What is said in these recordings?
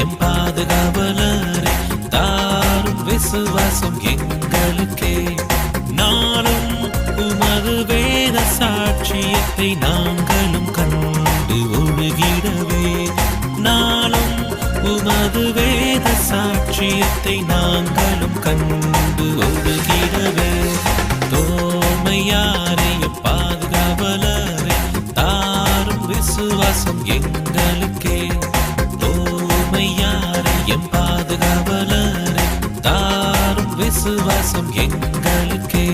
M பாதுகாவலரே, தாரும் விசுவாசம் எங்களுக்கே. நாளும் உமது வேத சாட்சியத்தை நாங்களும் கண்டு ஒழுகிடவே, நாளும் உமது வேத சாட்சியத்தை நாங்களும் கண்டு ஒழுகிடவே. தோமையாரையும் பாதுகாவலரே, தாரும் விசுவாசம் எங்களுக்கே. தோமையாரையும் பாதுகாவலரே, தாரும் விசுவாசம் எங்களுக்கே.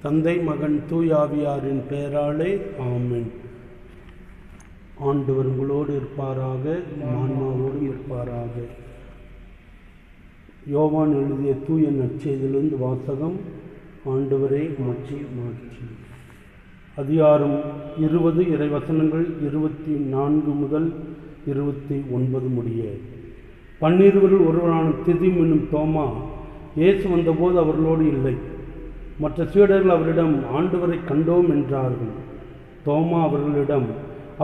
தந்தை மகன் தூயாவியாரின் பெயராலே ஆமென். ஆண்டவர் உங்களோடு இருப்பாராக, ஆன்மாவோடும் இருப்பாராக. யோவான் எழுதிய தூய நற்செய்தியிலிருந்து வாசகம். ஆண்டவரே மாட்சி. அதிகாரம் 20 இறைவசனங்கள் 24 முதல் 29 முடிய. 12 ஒருவரான திதிம் என்னும் தோமா இயேசு வந்தபோது அவர்களோடு இல்லை. மற்ற சீடர்கள் அவரிடம் ஆண்டவரை கண்டோம் என்றார்கள். தோமா அவர்களிடம்,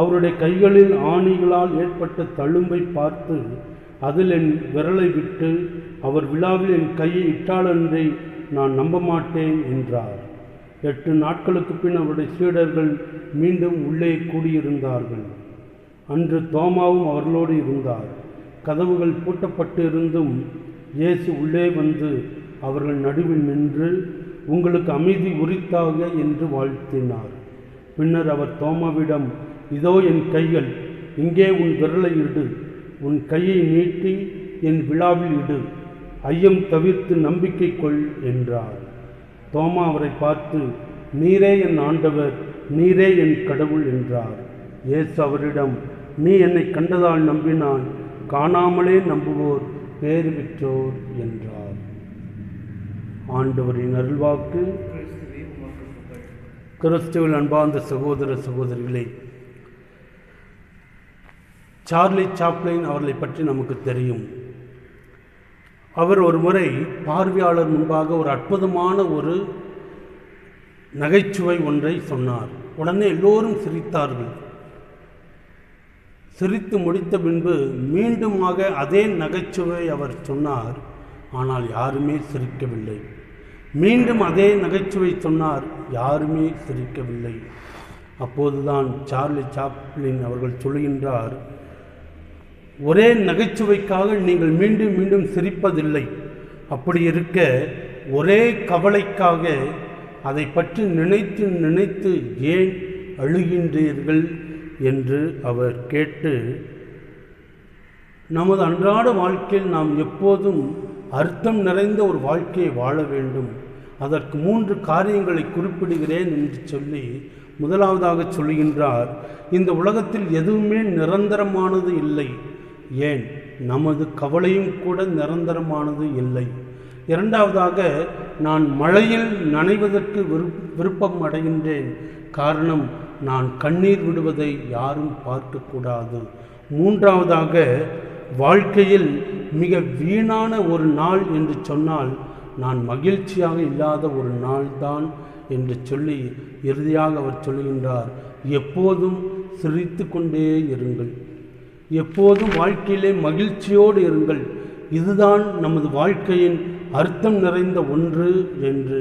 அவருடைய கைகளில் ஆணிகளால் ஏற்பட்ட தழும்பை பார்த்து அதில் என் விரலை விட்டு அவர் விழாவில் என் கையை இட்டாலன்றி நான் நம்ப மாட்டேன் என்றார். 8 நாட்களுக்கு பின் அவருடைய சீடர்கள் மீண்டும் உள்ளே கூடியிருந்தார்கள். அன்று தோமாவும் அவர்களோடு இருந்தார். கதவுகள் பூட்டப்பட்டு இருந்தும் இயேசு உள்ளே வந்து அவர்கள் நடுவில் நின்று, உங்களுக்கு அமைதி உரித்தாக என்று வாழ்த்தினார். பின்னர் அவர் தோமாவிடம், இதோ என் கைகள், இங்கே உன் விரலை இடு, உன் கையை நீட்டி என் விழாவில் இடு, ஐயம் தவிர்த்து நம்பிக்கை கொள் என்றார். தோமா அவரை பார்த்து, நீரே என் ஆண்டவர், நீரே என் கடவுள் என்றார். இயேசு அவரிடம், நீ என்னை கண்டதால் நம்பினான், காணாமலே நம்புவோர் பேறு பெற்றோர் என்றார். ஆண்டவரின் அருள்வாக்கு. கிறிஸ்துவில் அன்பார்ந்த சகோதர சகோதரிகளே, சார்லி சாப்ளின் அவர்களை பற்றி நமக்கு தெரியும். அவர் ஒரு முறை பார்வையாளர் முன்பாக ஒரு அற்புதமான ஒரு நகைச்சுவை ஒன்றை சொன்னார். உடனே எல்லோரும் சிரித்தார்கள். சிரித்து முடித்த பின்பு மீண்டுமாக அதே நகைச்சுவை அவர் சொன்னார். ஆனால் யாருமே சிரிக்கவில்லை. மீண்டும் அதே நகைச்சுவை சொன்னார். யாருமே சிரிக்கவில்லை. அப்போதுதான் சார்லி சாப்ளின் அவர்கள் சொல்கின்றார், ஒரே நகைச்சுவைக்காக நீங்கள் மீண்டும் மீண்டும் சிரிப்பதில்லை. அப்படி இருக்க ஒரே கவலைக்காக அதை பற்றி நினைத்து நினைத்து ஏன் அழுகின்றீர்கள் என்று அவர் கேட்டு, நமது அன்றாட வாழ்க்கையில் நாம் எப்போதும் அர்த்தம் நிறைந்த ஒரு வாழ்க்கையை வாழ வேண்டும். அதற்கு 3 காரியங்களை குறிப்பிடுகிறேன் என்று சொல்லி முதலாவதாக சொல்கின்றார், இந்த உலகத்தில் எதுவுமே நிரந்தரமானது இல்லை. ஏன், நமது கவலையும் கூட நிரந்தரமானது இல்லை. இரண்டாவதாக, நான் மழையில் நனைவதற்கு விருப்பம் அடைகின்றேன். காரணம், நான் கண்ணீர் விடுவதை யாரும் பார்க்கக்கூடாது. மூன்றாவதாக, வாழ்க்கையில் மிக வீணான ஒரு நாள் என்று சொன்னால் நான் மகிழ்ச்சியாக இல்லாத ஒரு நாள் தான் என்று சொல்லி இறுதியாக அவர் சொல்கின்றார், எப்போதும் சிரித்து கொண்டே இருங்கள், எப்போதும் வாழ்க்கையிலே மகிழ்ச்சியோடு இருங்கள், இதுதான் நமது வாழ்க்கையின் அர்த்தம் நிறைந்த ஒன்று என்று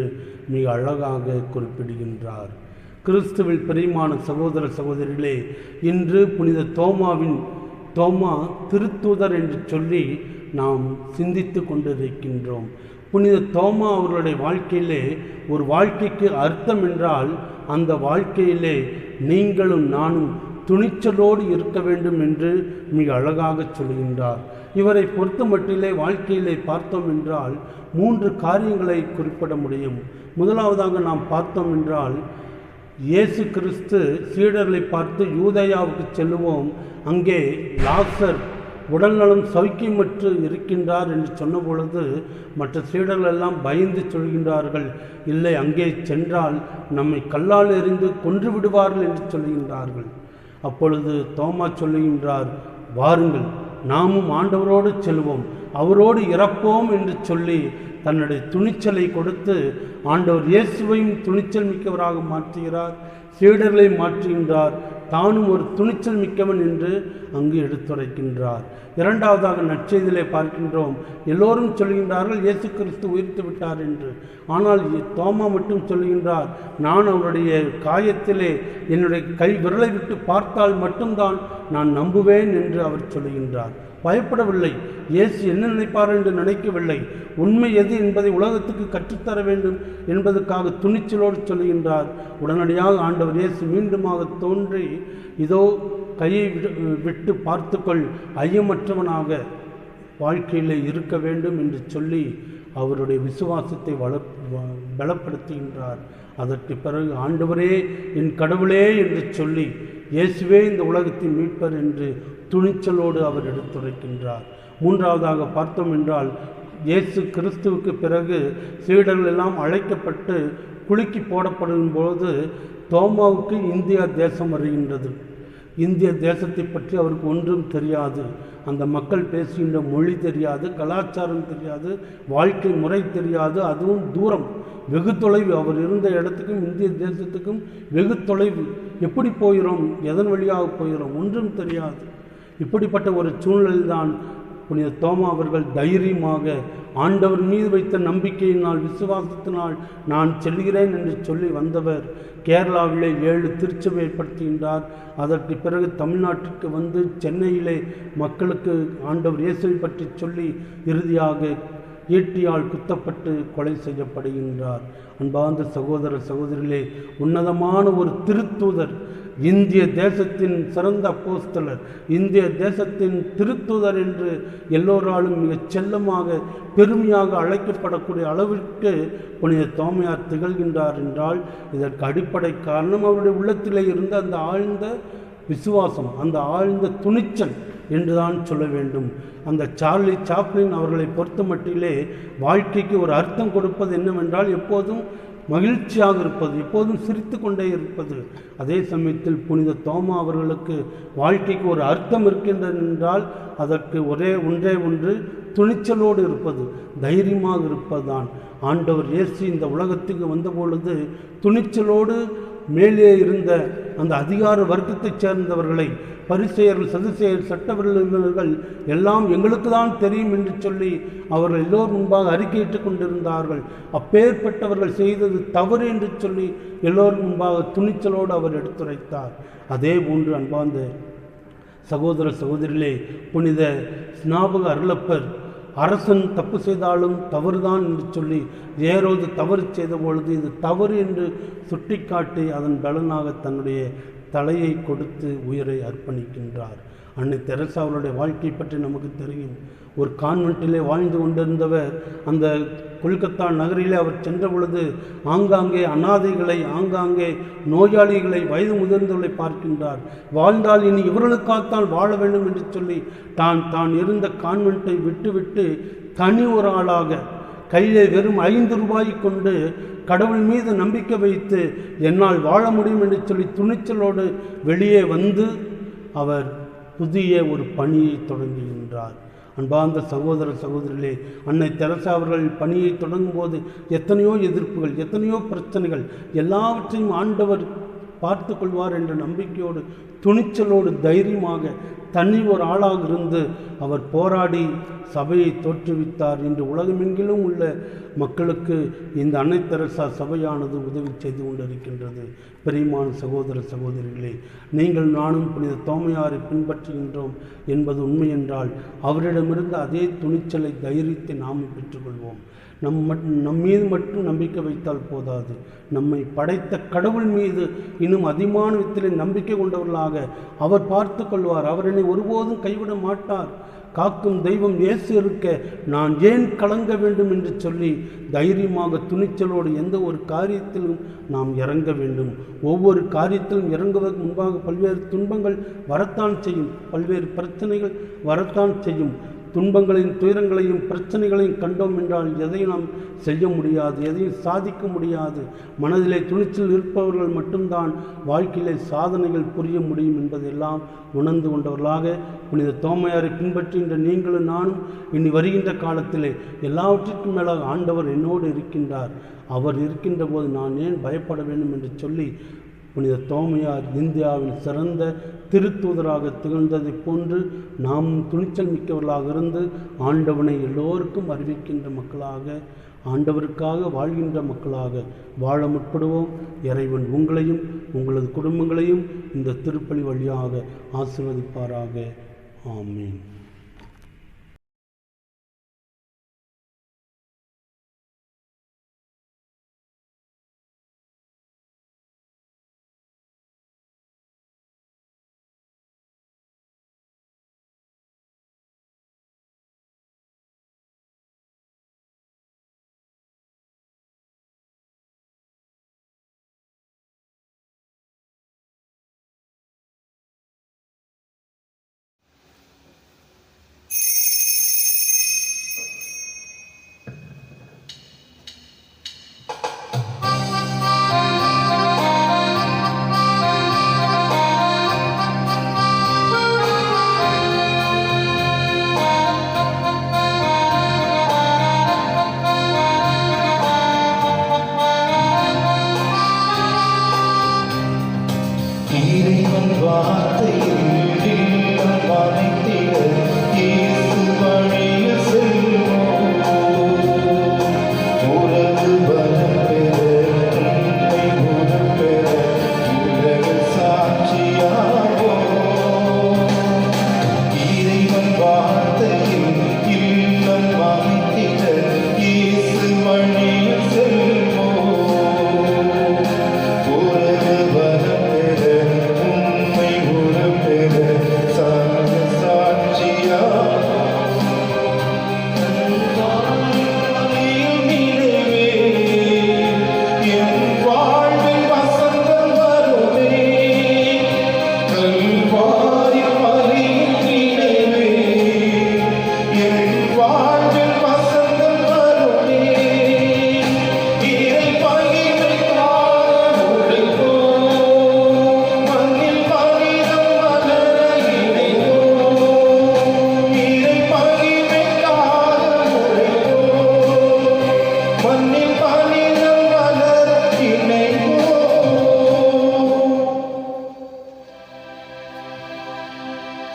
மிக அழகாக குறிப்பிடுகின்றார். கிறிஸ்துவில் பிரியமான சகோதர சகோதரிகளே, இன்று புனித தோமா திருத்தூதர் என்று சொல்லி நாம் சிந்தித்து கொண்டிருக்கின்றோம். புனித தோமா அவர்களுடைய வாழ்க்கையிலே ஒரு வாழ்க்கைக்கு அர்த்தம் என்றால் அந்த வாழ்க்கையிலே நீங்களும் நானும் துணிச்சலோடு இருக்க வேண்டும் என்று மிக அழகாக சொல்கின்றார். இவரை பொறுத்த மட்டிலே வாழ்க்கையிலே பார்த்தோம் என்றால் 3 காரியங்களை குறிப்பிட முடியும். முதலாவதாக நாம் பார்த்தோம் என்றால், இயேசு கிறிஸ்து சீடர்களை பார்த்து யூதேயாவுக்கு செல்லுவோம், அங்கே லாசர் உடல்நலம் சௌக்கியமற்று இருக்கின்றார் என்று சொன்ன பொழுது மற்ற சீடர்கள் எல்லாம் பயந்து சொல்கின்றார்கள், இல்லை, அங்கே சென்றால் நம்மை கல்லால் எறிந்து கொன்று விடுவார்கள் என்று சொல்கின்றார்கள். அப்பொழுது தோமா சொல்லுகின்றார், வாருங்கள், நாமும் ஆண்டவரோடு செல்வோம், அவரோடு இறப்போம் என்று சொல்லி தன்னுடைய துணிச்சலை கொடுத்து ஆண்டவர் இயேசுவையும் துணிச்சல் மிக்கவராக மாற்றுகிறார், சீடர்களை மாற்றுகின்றார், தானும் ஒரு துணிச்சல் மிக்கவன் என்று அங்கு எடுத்துரைக்கின்றார். இரண்டாவதாக நற்செய்தியிலே பார்க்கின்றோம், எல்லோரும் சொல்கின்றார்கள் இயேசு கிறிஸ்து உயிர்த்து விட்டார் என்று. ஆனால் தோமா மட்டும் சொல்கின்றார், நான் அவருடைய காயத்திலே என்னுடைய கை விரலை விட்டு பார்த்தால் மட்டும்தான் நான் நம்புவேன் என்று அவர் சொல்கின்றார். பயப்படவில்லை. இயேசு என்ன நினைப்பார் என்று நினைக்கவில்லை. உண்மை எது என்பதை உலகத்துக்கு கற்றுத்தர வேண்டும் என்பதற்காக துணிச்சலோடு சொல்கின்றார். உடனடியாக ஆண்டவர் இயேசு மீண்டுமாக தோன்றி, இதோ கையை விட்டு பார்த்துக்கொள், ஐயமற்றவனாக வாழ்க்கையில் இருக்க வேண்டும் என்று சொல்லி அவருடைய விசுவாசத்தை பலப்படுத்துகின்றார். அதற்கு பிறகு ஆண்டவரே என் கடவுளே என்று சொல்லி, இயேசுவே இந்த உலகத்தின் மீட்பர் என்று துணிச்சலோடு அவர் எடுத்துரைக்கின்றார். மூன்றாவதாக பார்த்தோம் என்றால், இயேசு கிறிஸ்துவுக்கு பிறகு சீடர்கள் எல்லாம் அழைக்கப்பட்டு குலுக்கி போடப்படும் போது தோமாவுக்கு இந்தியா தேசம் வருகின்றது. இந்திய தேசத்தை பற்றி அவருக்கு ஒன்றும் தெரியாது. அந்த மக்கள் பேசுகின்ற மொழி தெரியாது, கலாச்சாரம் தெரியாது, வாழ்க்கை முறை தெரியாது. அதுவும் தூரம், வெகு தொலைவு. அவர் இருந்த இடத்துக்கும் இந்திய தேசத்துக்கும் வெகு தொலைவு. எப்படி போகிறோம், எதன் வழியாக போகிறோம், ஒன்றும் தெரியாது. இப்படிப்பட்ட ஒரு சூழ்நிலைதான் புனித தோமா அவர்கள் தைரியமாக ஆண்டவர் மீது வைத்த நம்பிக்கையினால், விசுவாசத்தினால் நான் செல்கிறேன் என்று சொல்லி வந்தவர் கேரளாவிலே 7 திருச்சபை ஏற்படுத்துகின்றார். அதற்கு பிறகு தமிழ்நாட்டிற்கு வந்து சென்னையிலே மக்களுக்கு ஆண்டவர் இயேசுவை பற்றி சொல்லி இறுதியாக ஈட்டியால் குத்தப்பட்டு கொலை செய்யப்படுகின்றார். அன்பார்ந்த சகோதர சகோதரிகளே, உன்னதமான ஒரு திருத்தூதர், இந்திய தேசத்தின் சிறந்த அப்போஸ்தலர், இந்திய தேசத்தின் திருத்தூதர் என்று எல்லோராலும் மிகச் செல்லமாக பெருமையாக அழைக்கப்படக்கூடிய அளவிற்கு புனித தோமையார் திகழ்கின்றார் என்றால் இதற்கு அடிப்படை காரணம் அவருடைய உள்ளத்திலே இருந்த அந்த ஆழ்ந்த விசுவாசம், அந்த ஆழ்ந்த துணிச்சல் என்றுதான் சொல்ல வேண்டும். அந்த சார்லி சாப்ளின் அவர்களை பொறுத்த மட்டிலே வாழ்க்கைக்கு ஒரு அர்த்தம் கொடுப்பது என்னவென்றால் எப்போதும் மகிழ்ச்சியாக இருப்பது, எப்போதும் சிரித்து கொண்டே இருப்பது. அதே சமயத்தில் புனித தோமா அவர்களுக்கு வாழ்க்கைக்கு ஒரு அர்த்தம் இருக்கின்றது என்றால் அதற்கு ஒன்றே ஒன்று துணிச்சலோடு இருப்பது, தைரியமாக இருப்பதுதான். ஆண்டவர் இயேசு இந்த உலகத்துக்கு வந்தபொழுது துணிச்சலோடு மேலே இருந்த அந்த அதிகார வர்க்கத்தைச் சேர்ந்தவர்களை, பரிசேயர்கள், சதுசேயர், சட்ட வல்லுநர்கள் எல்லாம் எங்களுக்கு தான் தெரியும் என்று சொல்லி அவர்கள் எல்லோரும் முன்பாக அறிக்கையிட்டுக் கொண்டிருந்தார்கள். அப்பேற்பட்டவர்கள் செய்தது தவறு என்று சொல்லி எல்லோரும் முன்பாக துணிச்சலோடு அவர் எடுத்துரைத்தார். அதே போன்று அன்பார்ந்த சகோதர சகோதரிகளே, புனித ஸ்நாபக அருளப்பர் அரசன் தப்பு செய்தாலும் தவறுதான் என்று சொல்லி ஏரோது தவறு செய்த பொழுது இது தவறு என்று சுட்டிக்காட்டி அதன் பலனாக தன்னுடைய தலையை கொடுத்து உயிரை அர்ப்பணிக்கின்றார். அன்னை தெரசா அவருடைய வாழ்க்கை பற்றி நமக்கு தெரியும். ஒரு கான்வென்ட்டிலே வாழ்ந்து கொண்டிருந்தவர் அந்த கொல்கத்தா நகரிலே அவர் சென்ற பொழுது ஆங்காங்கே அனாதைகளை, ஆங்காங்கே நோயாளிகளை, வயது முதிர்ந்தவர்களை பார்க்கின்றார். வாழ்ந்தால் இனி இவர்களுக்காகத்தான் வாழ வேண்டும் என்று சொல்லி தான் இருந்த கான்வென்ட்டை விட்டுவிட்டு தனி ஒரு ஆளாக கையிலே வெறும் 5 ரூபாய் கொண்டு கடவுள் மீது நம்பிக்கை வைத்து என்னால் வாழ முடியும் என்று சொல்லி துணிச்சலோடு வெளியே வந்து அவர் புதிய ஒரு பணியை தொடங்குகின்றார். அன்பார்ந்த சகோதர சகோதரிகளே, அன்னை தெரசா அவர்கள் பணியை தொடங்கும் போது எத்தனையோ எதிர்ப்புகள், எத்தனையோ பிரச்சனைகள், எல்லாவற்றையும் ஆண்டவர் பார்த்து கொள்வார் என்ற நம்பிக்கையோடு துணிச்சலோடு தைரியமாக தனி ஒரு ஆளாக இருந்து அவர் போராடி சபையை தோற்றுவித்தார். இன்று உலகமெங்கிலும் உள்ள மக்களுக்கு இந்த அன்னை தெரசா சபையானது உதவி செய்து கொண்டிருக்கின்றது. பிரியமான சகோதர சகோதரிகளே, நீங்கள் நானும் புனித தோமையாரை பின்பற்றுகின்றோம் என்பது உண்மை என்றால் அவரிடமிருந்து அதே துணிச்சலை, தைரியத்தை நாம் பெற்றுக்கொள்வோம். நம் மீது மட்டும் நம்பிக்கை வைத்தால் போதாது, நம்மை படைத்த கடவுள் மீது இன்னும் அதிகமான விதத்தில் நம்பிக்கை கொண்டவர்களாக அவர் பார்த்து கொள்வார். அவர் என்னை ஒருபோதும் கைவிட மாட்டார். காக்கும் தெய்வம் இயேசு இருக்க நான் ஏன் கலங்க வேண்டும் என்று சொல்லி தைரியமாக துணிச்சலோடு எந்த ஒரு காரியத்திலும் நாம் இறங்க வேண்டும். ஒவ்வொரு காரியத்திலும் இறங்குவதற்கு முன்பாக பல்வேறு துன்பங்கள் வரத்தான் செய்யும், பல்வேறு பிரச்சனைகள் வரத்தான் செய்யும். துன்பங்களையும் துயரங்களையும் பிரச்சனைகளையும் கண்டோம் என்றால் எதையும் நாம் செய்ய முடியாது, எதையும் சாதிக்க முடியாது. மனதிலே துணிச்சல் இருப்பவர்கள் மட்டும்தான் வாழ்க்கையிலே சாதனைகள் புரிய முடியும் என்பதெல்லாம் உணர்ந்து கொண்டவர்களாக புனித தோமையாரை பின்பற்றுகின்ற நீங்களும் நானும் இனி வருகின்ற காலத்திலே எல்லாவற்றிற்கும் மேலாக ஆண்டவர் என்னோடு இருக்கின்றார். அவர் இருக்கின்ற போது நான் ஏன் பயப்பட வேண்டும் என்று சொல்லி புனித தோமையார் இந்தியாவின் சிறந்த திருத்தூதராக திகழ்ந்ததைப் போன்று நாம் துணிச்சல் மிக்கவர்களாக இருந்து ஆண்டவனை எல்லோருக்கும் அறிவிக்கின்ற மக்களாக, ஆண்டவருக்காக வாழ்கின்ற மக்களாக வாழ முற்படுவோம். இறைவன் உங்களையும் உங்களது குடும்பங்களையும் இந்த திருப்பலி வழியாக ஆசீர்வதிப்பாராக. ஆமீன்.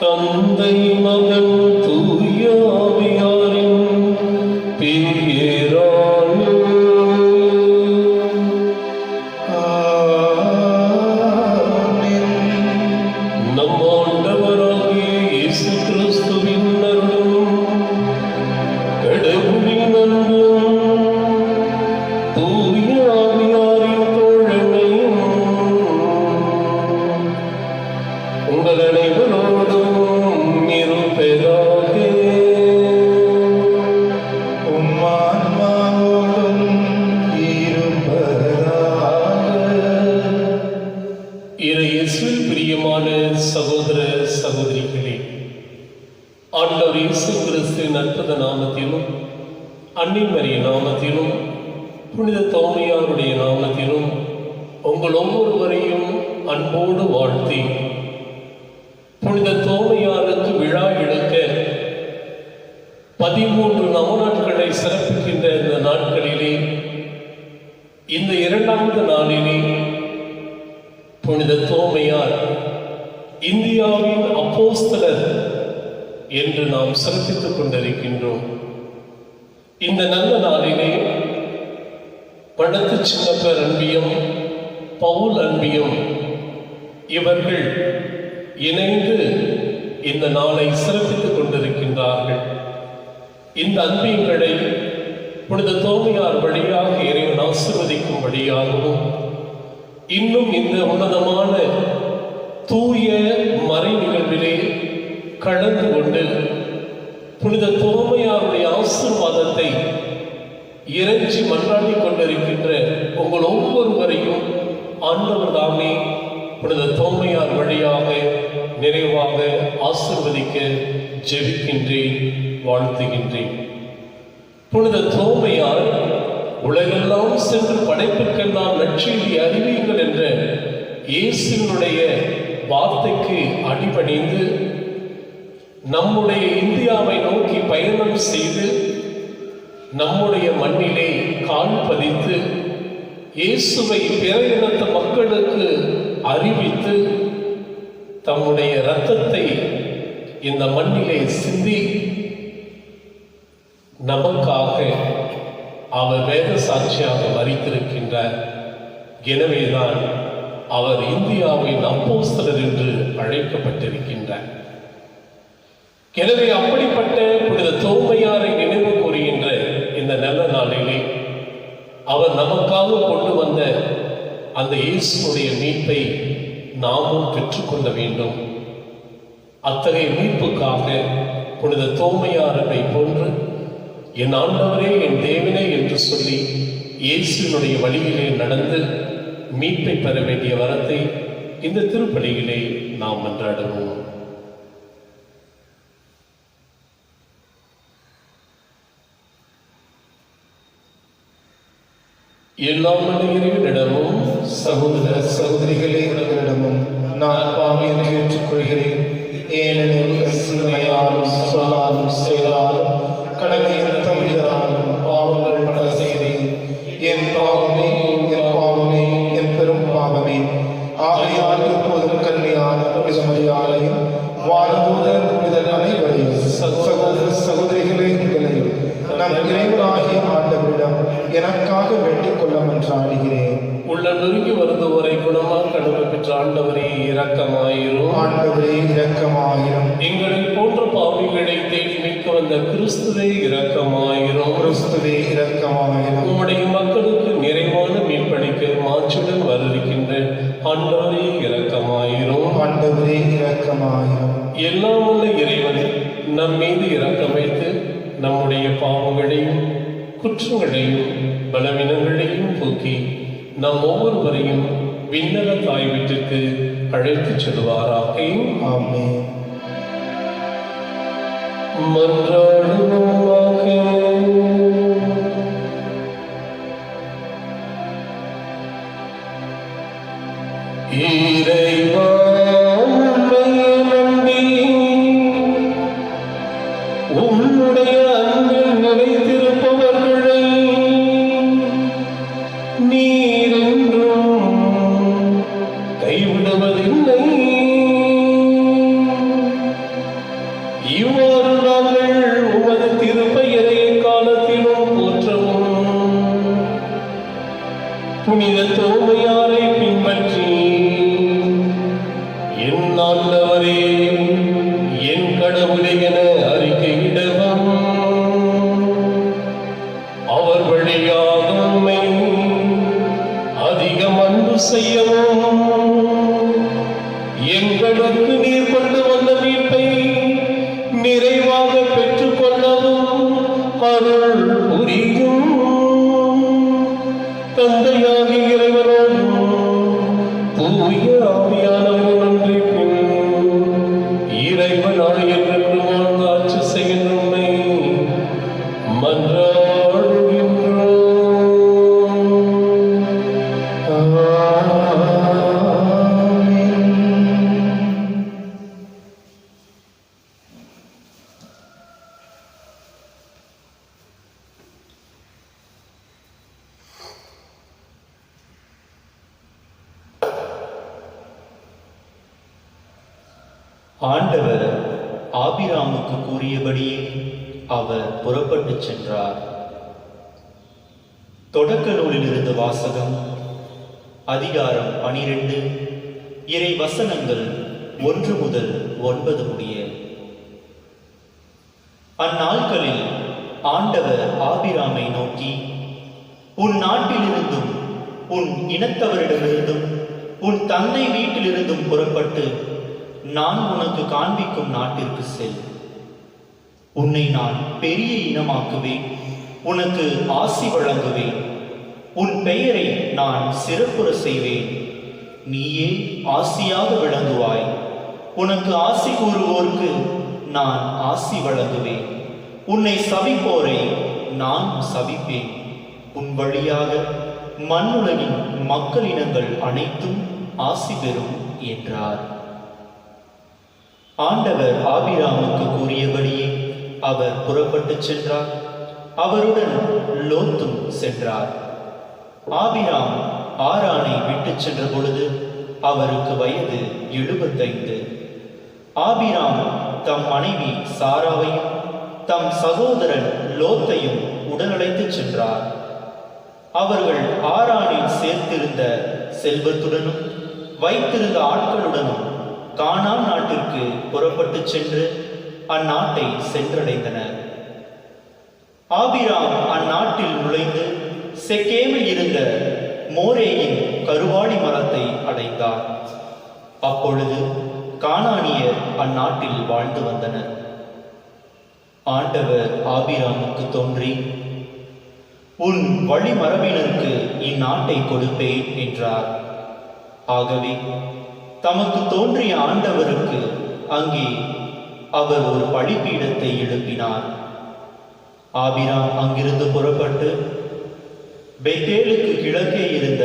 தந்தை மகன் தூய ஆவியாரின் பேரால் நம் ஆண்டவராகிய இயேசு கிறிஸ்துவின் அருளும் கடவுளின் அன்பும் தூய ஆவியாரின் தோழமையும் உங்கள் அனைவரோடும் இருப்பதாக. உம்மான்மாவோடும் இருப்பதாக. இயேசுவில் பிரியமான சகோதர சகோதரிகளே, ஆண்டவர் இயேசு கிறிஸ்துவின் அற்புத நாமத்திலும் அன்னை மரிய நாமத்திலும் புனித தோமையாருடைய நாமத்திலும் உங்கள் ஒவ்வொருவரையும் அன்போடு வாழ்த்தி புனித தோமையாருக்கு விழா எடுக்க 13 நவநாட்களை சிறப்பிக்கின்ற இந்த நாட்களிலே, இந்த 2வது நாளிலே புனித தோமையார் இந்தியாவின் அப்போஸ்தலர் என்று நாம் சிறப்பித்துக் கொண்டிருக்கின்றோம். இந்த நல்ல நாளிலே வடக்கு சின்னப்பர் அன்பியம், பவுல் அன்பியம் இவர்கள் இணைந்து இந்த நாளை சிறப்பித்துக் கொண்டிருக்கின்றார்கள். இந்த அன்பியங்களை புனித தோமையார் வழியாக இறைவன் ஆசீர்வதிக்கும்படியாகவும், இன்னும் இந்த உன்னதமான தூய மறை நிகழ்விலே கலந்து கொண்டு புனித தோமையாருடைய ஆசீர்வாதத்தை இறைஞ்சி மன்றாடி கொண்டிருக்கின்ற உங்கள் ஒவ்வொருவரையும் ஆண்டவர் தாமே புனித தோமையார் வழியாக நிறைவாக ஆசீர்வதிக்க ஜெபிக்கின்றேன், வாழ்த்துகின்றேன். புனித தோமையார் உலகெல்லாம் சென்று படைப்பிற்கெல்லாம் நற்செய்தி அறிவியுங்கள் என்ற இயேசுவினுடைய வார்த்தைக்கு அடிபணிந்து நம்முடைய இந்தியாவை நோக்கி பயணம் செய்து நம்முடைய மண்ணிலே கால் பதித்து இயேசுவை பிற இனத்து மக்களுக்கு அறிவித்து தம்முடைய இரத்தத்தை இந்த மண்ணிலே சிந்தி நமக்காக அவர் வேத சாட்சியாக மரித்திருக்கின்றார். எனவேதான் அவர் இந்தியாவின் அப்போஸ்தலர் என்று அழைக்கப்பட்டிருக்கின்றார். எனவே அப்படிப்பட்ட புனித தோமையாரை நினைவு கூறுகின்ற இந்த நல்ல நாளிலே அவர் நமக்காக கொண்டு வந்த அந்த இயேசுடைய மீட்பை நாமும் பெற்றுக்கொள்ள வேண்டும். அத்தகைய மீட்புக்காக புனித தோமையாரை போன்று என் ஆண்டவரே என் தேவனே என்று சொல்லி இயேசுவினுடைய வழியிலே நடந்து மீட்பை பெற வேண்டிய வரத்தை இந்த திருப்பலியிலே நாம் மன்றாடுவோம். எல்லாம் இறைவனிடமும் சகோதர சகோதரிகளிடமும் நான் பாவி என்று ஏற்றுக்கொள்கிறேன். ஏனெனில் சிந்தனையாலும் சொல்லாலும் செயலாலும் கடமையில் தவிராலும் பாவங்கள் பல செய்தேன். என் பாவமே என் பெரும் பாவமே. ஆகையால் எப்போதும் கன்னியான புனித மரியாதையும் வானதூதர் புனிதர் அனைவரையும் சகோதர சகோதரிகளையும் நம் இறைவனாகிய ஆண்டவரிடம் எனக்காக வேண்டிக் கொள்ள மன்றாடுகிறேன். உள்ள நெருங்கி வருந்தவரை குணமாக கடமை பெற்ற ஆண்டவரே இரக்கமாயிரும். ஆண்டவரே இரக்கமாயிரும். எங்களை போன்ற பாவிகளை தேடி மீட்க வந்த கிறிஸ்துவே இரக்கமாயிரும். கிறிஸ்துவே இரக்கமாயிரும். உம்முடைய மக்களுக்கு நிறைவான மீட்பளிக்க மாற்றுடன் வருகின்ற ஆண்டவரே இரக்கமாயிரும். ஆண்டவரே இரக்கமாயிரும். எல்லாம் உள்ள இறைவனை நம் மீது இரக்கம் வைத்து நம்முடைய பாவங்களையும் குற்றங்களையும் பலவீனங்களையும் போக்கி நம் ஒவ்வொருவரையும் விண்ணக தாய் வீட்டுக்கு அழைத்துச் செல்வாராக. ஆமென். மன்றாடுவோமாக. இறைவா உம்மையே நம்பி உம்முடைய அன்பில் நிலைத்திருப்பவர்களை நீர் என்றும் கைவிடுவதில்லை. இவ்வாறு நாங்கள் உமது திருப்பெயரை காலத்திலும் போற்றவும் புனித தோமையாரை பின்பற்றி என் ஆண்டவரே என் கடவுளே என அறிக்கையிடவும் அவர் வழியாக உம்மை அதிகம் அன்பு செய்யவும் எங்களுக்கு நீர் கொண்டு வந்த மீட்பை நிறைவாக பெற்றுக்கொள்ளவும் அருள் புரியும். தந்தையாகிய இறைவனோடும் தூய ஆவியானவரின் ஒன்றிப்பின் இறைவனாய் என்றென்றும் வாழ்ந்து ஆட்சி செய்கின்ற உம்மை மன்றாடுகின்றோம். ஆண்டவர் ஆபிராமுக்கு கூறியபடியே அவர் புறப்பட்டுச் சென்றார். தொடக்க நூலிலிருந்து வாசகம். அதிகாரம் 12, இறை வசனங்கள் 1 முதல் 9 முடிய. அந்நாட்களில் ஆண்டவர் ஆபிராமை நோக்கி, உன் நாட்டிலிருந்தும் உன் இனத்தவரிடமிருந்தும் உன் தந்தை வீட்டிலிருந்தும் புறப்பட்டு நான் உனக்கு காண்பிக்கும் நாட்டிற்கு செல். உன்னை நான் பெரிய இனமாக்குவேன், உனக்கு ஆசி வழங்குவேன், உன் பெயரை நான் சிறப்புற செய்வேன், நீயே ஆசியாக விளங்குவாய். உனக்கு ஆசி கூறுவோர்க்கு நான் ஆசி வழங்குவேன், உன்னை சபிப்போரை நான் சபிப்பேன். உன் வழியாக மண்ணுலகின் மக்களினங்கள் அனைத்தும் ஆசி பெறும் என்றார். ஆண்டவர் ஆபிராமுக்கு கூறியபடியே அவர் புறப்பட்டுச் சென்றார். அவருடன் லோத்தும் சென்றார். ஆபிராம் ஆரானை விட்டுச் சென்ற பொழுது அவருக்கு வயது 75. ஆபிராம் தம் மனைவி சாராவையும் தம் சகோதரன் லோத்தையும் உடனழைத்துச் சென்றார். அவர்கள் ஆரானில் சேர்த்திருந்த செல்வத்துடனும் வைத்திருந்த ஆட்களுடனும் கானான் நாட்டிற்கு புறப்பட்டுச் சென்று அந்நாட்டை சென்றடைந்தனர். ஆபிராம் அந்நாட்டில் நுழைந்து செக்கேமில் இருந்த மோரேயின் கருவாடி மரத்தை அடைந்தார். அப்பொழுது கானானியர் அந்நாட்டில் வாழ்ந்து வந்தனர். ஆண்டவர் ஆபிராமுக்கு தோன்றி, உன் வழிமரபினருக்கு இந்நாட்டை கொடுப்பேன் என்றார். ஆகவே தமக்கு தோன்றிய ஆண்டவருக்கு அங்கே அவர் ஒரு பலிபீடத்தை எழுப்பினார். ஆபிராம் அங்கிருந்து புறப்பட்டு பெத்தேலுக்கு கிழக்கே இருந்த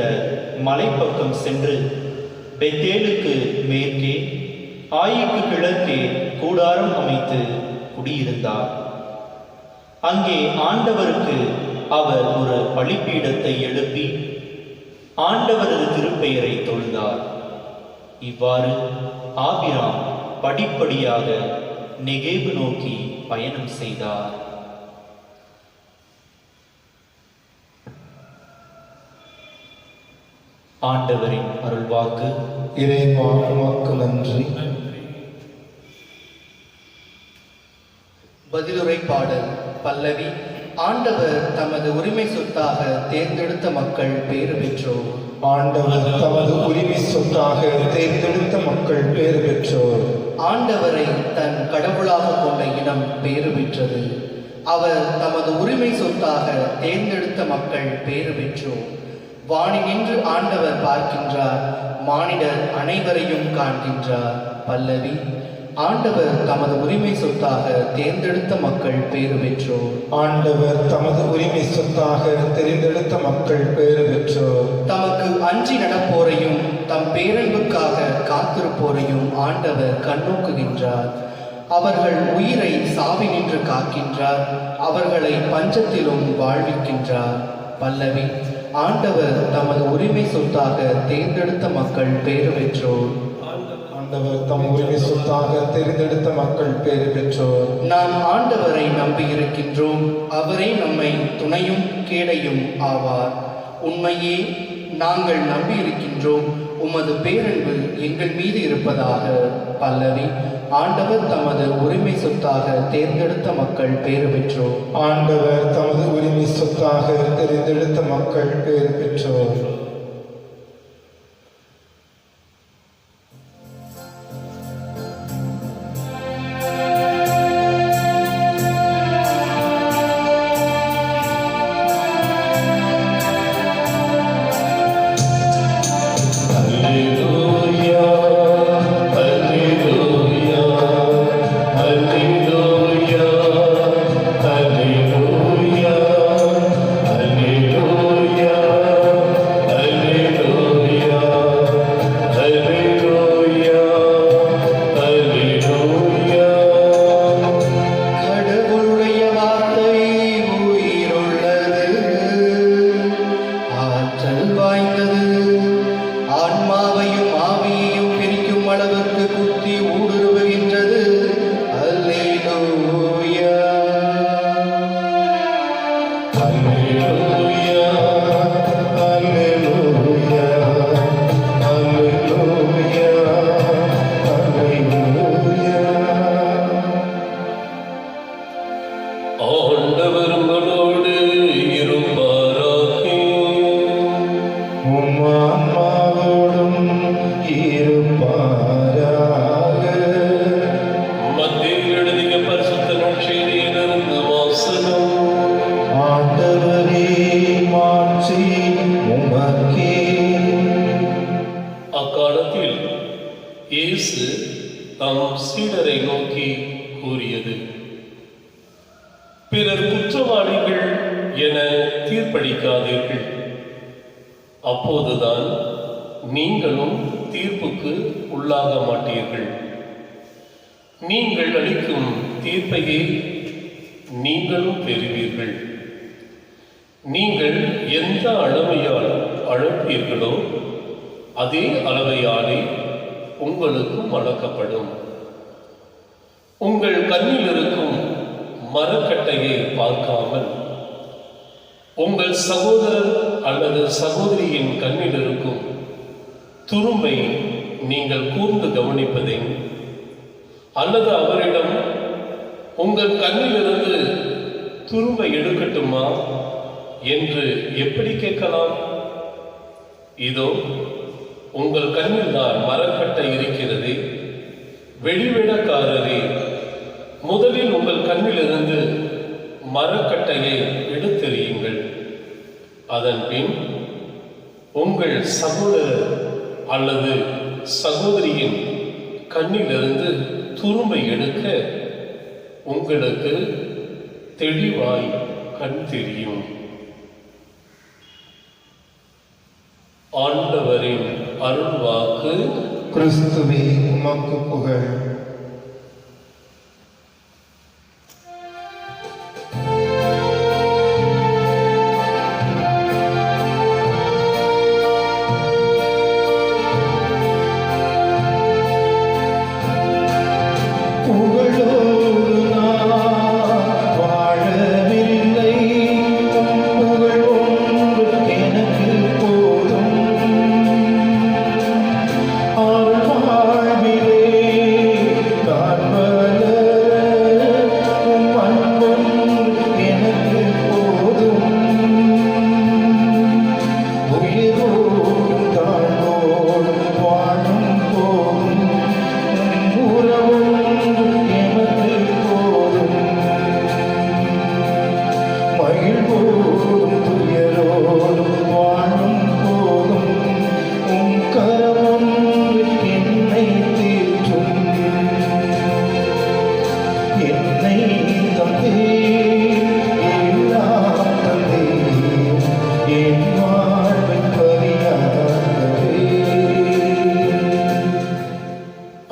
மலைப்பக்கம் சென்று பெத்தேலுக்கு மேற்கே ஆயிக்கு கிழக்கே கூடாரம் அமைத்து குடியிருந்தார். அங்கே ஆண்டவருக்கு அவர் ஒரு பலிபீடத்தை எழுப்பி ஆண்டவரது திருப்பெயரை தொழுதார். இவ்வாறு ஆபிராம் படிப்படியாக நெகேபு நோக்கி பயணம் செய்தார். ஆண்டவரின் அருள்வாக்கு. இறைவா உமக்கு நன்றி. பதிலுரை பாடல். பல்லவி. ஆண்டவர் தமது உரிமை சொத்தாக தேர்ந்தெடுத்த மக்கள் பேறு பெற்றோர். ஆண்டவர் தமது உரிமை சொத்தாக தேர்ந்தெடுத்த மக்கள் பேறு பெற்றோர். ஆண்டவரை தன் கடவுளாக கொண்ட இனம் பேறு பெற்றது. அவர் தமது உரிமை சொத்தாக தேர்ந்தெடுத்த மக்கள் பேறு பெற்றோர். வானினின்று ஆண்டவர் பார்க்கின்றார், மானிடர் அனைவரையும் காண்கின்றார். பல்லவி. ஆண்டவர் தமது உரிமை சொத்தாக தேர்ந்தெடுத்த மக்கள் பேறு பெற்றோர். ஆண்டவர் தமது உரிமை சொத்தாக தேர்ந்தெடுத்த மக்கள் பேறு பெற்றோர். தமக்கு அஞ்சி நடப்போரையும் தம் பேரன்புக்காக காத்திருப்போரையும் ஆண்டவர் கண்ணோக்குகின்றார். அவர்கள் உயிரை சாவினின்று காக்கின்றார், அவர்களை பஞ்சத்திலும் வாழ்விக்கின்றார். பல்லவி. ஆண்டவர் தமது உரிமை சொத்தாக தேர்ந்தெடுத்த மக்கள் பேறு பெற்றோர். ஆண்டவர் தம் உரிமை சொத்தாக தேர்ந்தெடுத்த மக்கள் பேறு பெற்றோர். நாம் ஆண்டவரை நம்பியிருக்கின்றோம், அவரே நம்மை துணையும் கேடையும் ஆவார். உண்மையே நாங்கள் நம்பியிருக்கின்றோம், உமது பேரன்பு எங்கள் மீது இருப்பதாக. பல்லவி. ஆண்டவர் தமது உரிமை சொத்தாக தேர்ந்தெடுத்த மக்கள் பேறு பெற்றோர். ஆண்டவர் தமது உரிமை சொத்தாக தேர்ந்தெடுத்த மக்கள் பேறு பெற்றோர். இயேசு தம் சீடரை நோக்கி கூறியது, பிறர் குற்றவாளிகள் என தீர்ப்பளிக்காதீர்கள், அப்போதுதான் நீங்களும் தீர்ப்புக்கு உள்ளாக மாட்டீர்கள். நீங்கள் அளிக்கும் தீர்ப்பையே நீங்களும் பெறுவீர்கள். நீங்கள் எந்த அளவையால் அளப்பீர்களோ அதே அளவையாலே உங்களுக்கும் அளக்கப்படும். உங்கள் கண்ணில் இருக்கும் மரக்கட்டையை பார்க்காமல் உங்கள் சகோதரர் அல்லது சகோதரியின் கண்ணில் இருக்கும் துரும்பை நீங்கள் கூர்ந்து கவனிப்பதை, அல்லது அவரிடம் உங்கள் கண்ணிலிருந்து துரும்பை எடுக்கட்டுமா என்று எப்படி கேட்கலாம்? இதோ உங்கள் கண்ணில் தான் மரக்கட்டை இருக்கிறது. வெளிவிடக்காரரே, முதலில் உங்கள் கண்ணிலிருந்து மரக்கட்டையை எடுத்தெறியுங்கள். அதன் பின் உங்கள் சகோதரர் அல்லது சகோதரியின் கண்ணிலிருந்து துரும்பை எடுக்க உங்களுக்கு தெளிவாய் கண் தெரியும். ஆண்டவரின் அருள்வாக்கு. கிறிஸ்துவே உமக்கு புகழ்.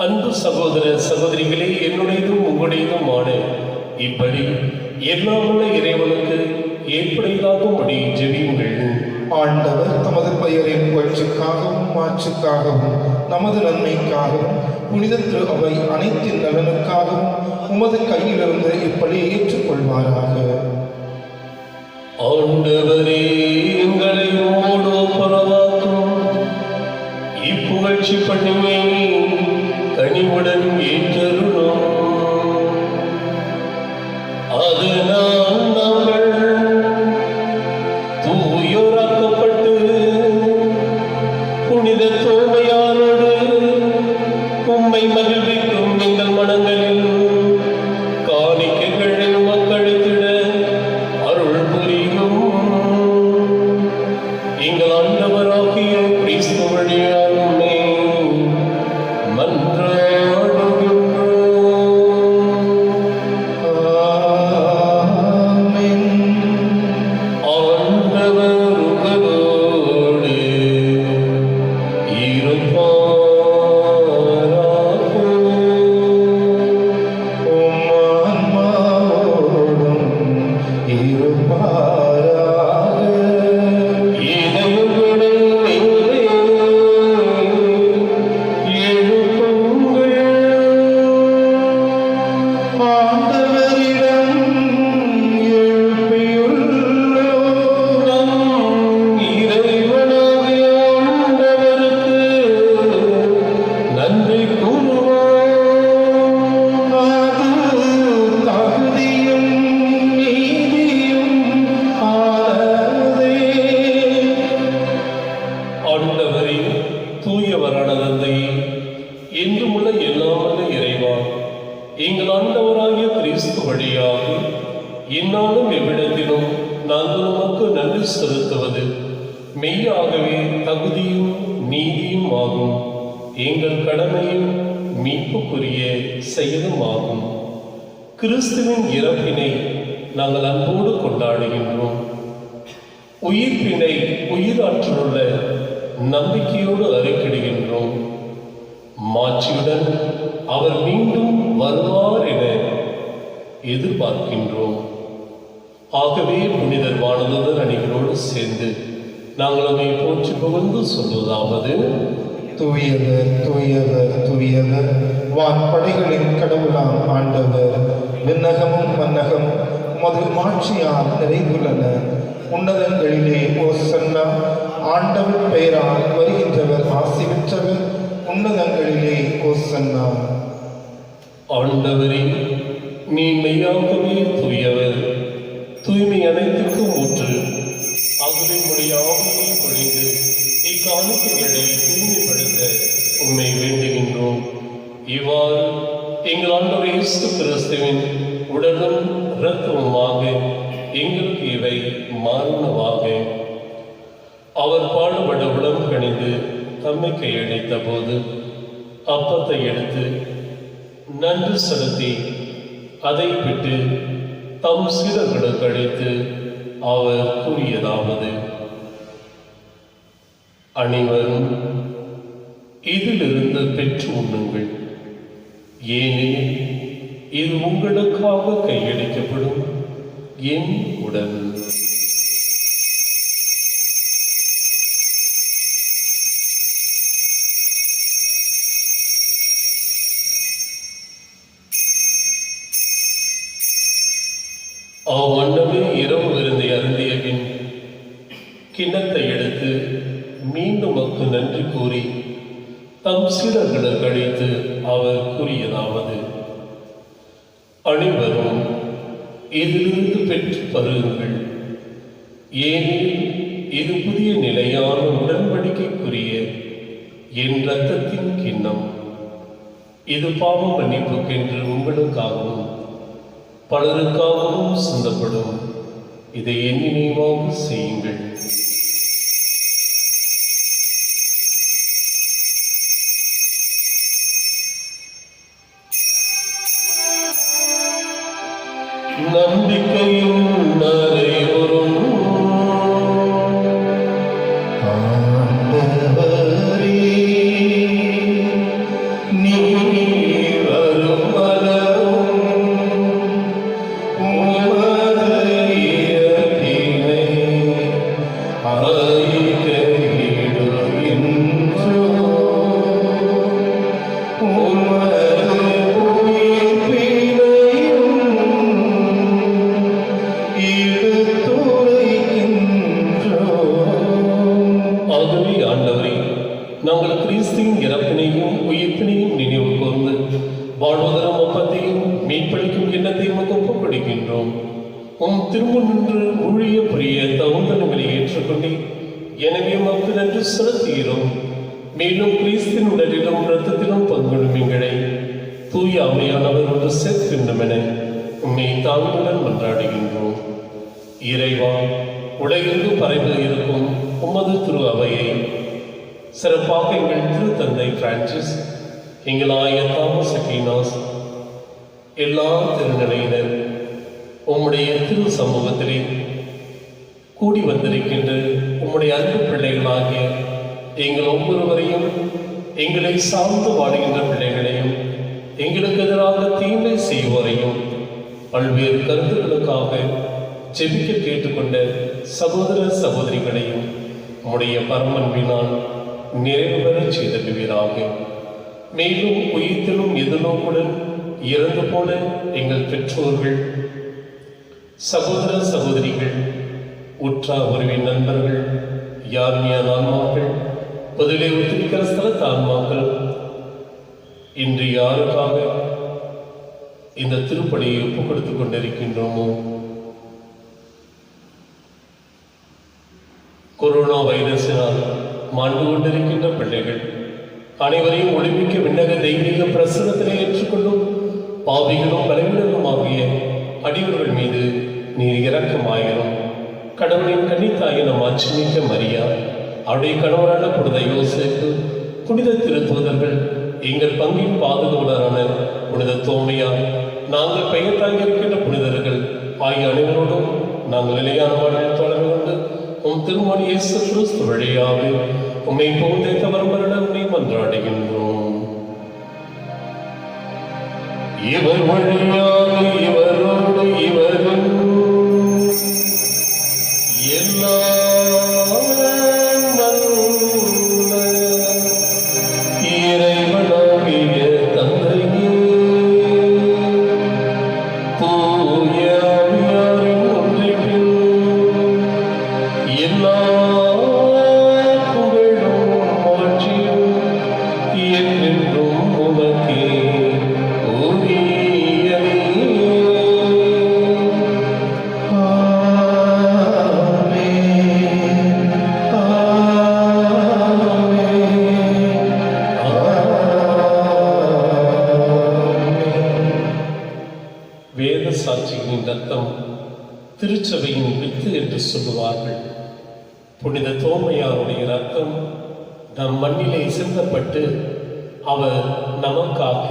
அன்பு சகோதர சகோதரிகளே, என்னுடையதும் உங்களுடையதுமான இப்படி எல்லாமுள்ள இறைவனுக்கு ஏற்படையாகும்படி ஜெபியுங்கள். ஆண்டவர் தமது பெயரின் புகழ்ச்சிக்காகவும் மாட்சிக்காகவும் நமது நன்மைக்காகவும் புனித திரு அவை அனைத்தின் நலனுக்காகவும் உமது கையிலிருந்து இப்படி ஏற்றுக்கொள்வாராக. ஆண்டவரே, எங்களை உம்மோடு ஒப்புரவாக்கும் இப்புகழ்ச்சி பண்ணுமே கனிவுடன் ஏற்றருளும். அதனால் நாங்கள் தூயோராக்கப்பட்டு புனித தூய்மையாரோடு உம்மை மகிழ்விக்கும் எங்கள் மனங்களில் காணிக்கைகளை மக்களித்திட அருள் புரியும். எங்கள் ஆண்டவராகிய கிறிஸ்து வழியாலுமே எங்கள் ஆண்டவராகிய கிறிஸ்து வழியாக இந்நாளும் எவ்விடத்திலும் நாங்கள் உமக்கு நன்றி செலுத்துவது மெய்யாகவே தகுதியும் நீதியும் ஆகும். எங்கள் கடமையும் மீட்புக்குரிய செயலும் ஆகும். கிறிஸ்துவின் இறப்பினை நாங்கள் அன்போடு கொண்டாடுகின்றோம். உயிர்ப்பினை உயிராற்றலுள்ள நம்பிக்கையோடு அறிக்கையிடுகின்றோம். மாட்சியுடன் அவர் மீண்டும் வருவார் என எதிர்பார்க்கின்றோம். ஆகவே புனிதர் வானதூதர் அணிகளோடு சேர்ந்து நாங்கள் அதை போற்றி புகழ்ந்து சொல்வதாவது: தூயவர் தூயவர் தூயவர், வான்படைகளின் கடவுளாம் ஆண்டவர். விண்ணகமும் மன்னகமும் உமது மாட்சியால் நிறைந்துள்ளன. உன்னதங்களிலே ஓசன்னா. ஆண்டவர் பெயரால் வருகின்றவர் ஆசி பெற்றவர். உன்னதங்களிலே ஓசன்னா. ஆண்டவரே, நீ மெய்யாகவே தூயவர், தூய்மை அனைத்துக்கும் ஊற்று. ஆகவே உடைய ஆவியை பொழிந்து இக்காணிக்கைகளை தூய்மைப்படுத்த உண்மை வேண்டுகின்றோம். இவ்வாறு எங்கள் ஆண்டவர் இயேசு கிறிஸ்துவின் உடலும் இரத்தமுமாக எங்களுக்கு இவை மாறுனவாக. அவர் பாடுபட உடம்பு கணிந்து தம்மை கையளித்த போது அப்பத்தை எடுத்து நன்றி செலுத்தி அதை விட்டு தம் சீடர்களுக்கு அளித்து அவர் கூறியதாவது: அனைவரும் இதிலிருந்து பெற்று உண்ணுங்கள், ஏனெனில் இது உங்களுக்காக கையளிக்கப்படும் என் உடல். அவ்வண்ணமே இரவு விருந்தை அருந்திய பின் கிண்ணத்தை எடுத்து மீண்டும் மக்கு நன்றி கூறி தம் சீடர்களுக்கு அளித்து அவர் கூறியதாவது: அனைவரும் இதிலிருந்து பெற்று பருகுங்கள், ஏனெனில் இது புதிய நிலையான உடன்படிக்கைக்குரிய என் இரத்தத்தின் கிண்ணம். இது பாவ மன்னிப்புக்கென்று உங்களுக்காகவும் பலருக்காகவும் சிந்தப்படும். இதை என் நினைவாக செய்யுங்கள். நம்பிக்கையும் நிறைவரும் ஆண்டவரே, நீர் வரும் அளவும் உமது இறப்பினை அறிக்கையிடுகின்றோம். உமது உயிர்ப்பினையும் எடுத்துரைக்கின்றோம். ஆகவே ஆண்டவரே, நாங்கள் கிறிஸ்துவின் இறப்பினையும் உயிர்ப்பினையும் நினைவு கூர்ந்து வாழ்வதரும் ஒப்பத்தையும் மீட்பளிக்கும் எண்ணத்தையும் ஒப்புக் கொடுக்கின்றோம். உம் திரும்ப நின்று ஊழிய புரிய தகுந்தனங்களை ஏற்றுக்கொண்டே, எனவே உமக்கு நன்றி செலுத்துகிறோம். மேலும் கிறிஸ்தின் உடலிலும் இரத்தத்திலும் பங்குடும் எங்களை தூய அவையானவர் ஒன்று சேர்க்கின்றோம் என உம்மை தாழ்வுடன் மன்றாடுகின்றோம். இறைவா, உலகெங்கும் பரவி இருக்கும் உமது திரு அவையை சிறப்பாக எங்கள் திருத்தந்தை பிரான்சிஸ், எங்கள் ஆயர் தாமஸ் அக்வீனாஸ், எல்லா திருநிலையினர் உம்முடைய திரு சமூகத்திலே கூடி வந்திருக்கின்ற உம்முடைய அன்பு பிள்ளைகளாகிய எங்கள் ஒவ்வொருவரையும், எங்களை சார்ந்து வாடுகின்ற பிள்ளைகளையும், எங்களுக்கு எதிராக தீமை செய்வோரையும், பல்வேறு கருத்துக்களுக்காக ஜெபிக்க கேட்டுக்கொண்ட சகோதர சகோதரிகளையும் உம்முடைய பரமன்பினால் நிறைவு பெறச் செய்தருவீராக. மேலும் உயிர்த்திலும் எதிர்நோக்குடன் இறந்து போன எங்கள் பெற்றோர்கள், சகோதர சகோதரிகள், உற்றார் உறவின் நண்பர்கள், யார்மியான ஆன்மாக்கள், பொதுவிலே ஒத்துழைக்கிற ஸ்தலத்து ஆன்மாக்கள், இன்று யாருக்காக இந்த திருப்பலியை ஒப்புக் கொடுத்துக் கொண்டிருக்கின்றோமோ, கொரோனா வைரஸினால் மாண்டு கொண்டிருக்கின்ற பிள்ளைகள் அனைவரையும் ஒளிமிக்க விண்ணக தெய்வீக பிரசனத்திலே ஏற்றுக்கொள்ளும் பாவிகளும் பலவீனரும் ஆகிய அடியவர்கள் மீது நீர் இரக்கமாயிரும். கடவுளின் கன்னித்தாயின மாட்சிமிக்க மரியா, அவருடைய கணவரான புனித யோசேப்பு, புனித திருத்தூதர்கள், எங்கள் பங்கின் பாதுகாவலரான புனித தோமையார், நாங்கள் பெயர் தாங்கியிருக்கின்ற புனிதர்கள் ஆகிய அனைவரோடும் நாங்கள் நிலையான வாழ்வில் தொடர்பு கொண்டு உம் திருமணி இயேசு கிறிஸ்து வழியாக உம்மை புகழ்ந்த வரம்பரட உம்மை மன்றாடுகின்றோம். இவர் வழியாக இவரோடு இவரும் எல்லா சாட்சிகளின் ரத்தம் திருச்சபையின் வித்து என்று சொல்லுவார்கள். புனித தோமையாருடைய ரத்தம் நம் மண்ணிலே சிந்தப்பட்டு அவர் நமக்காக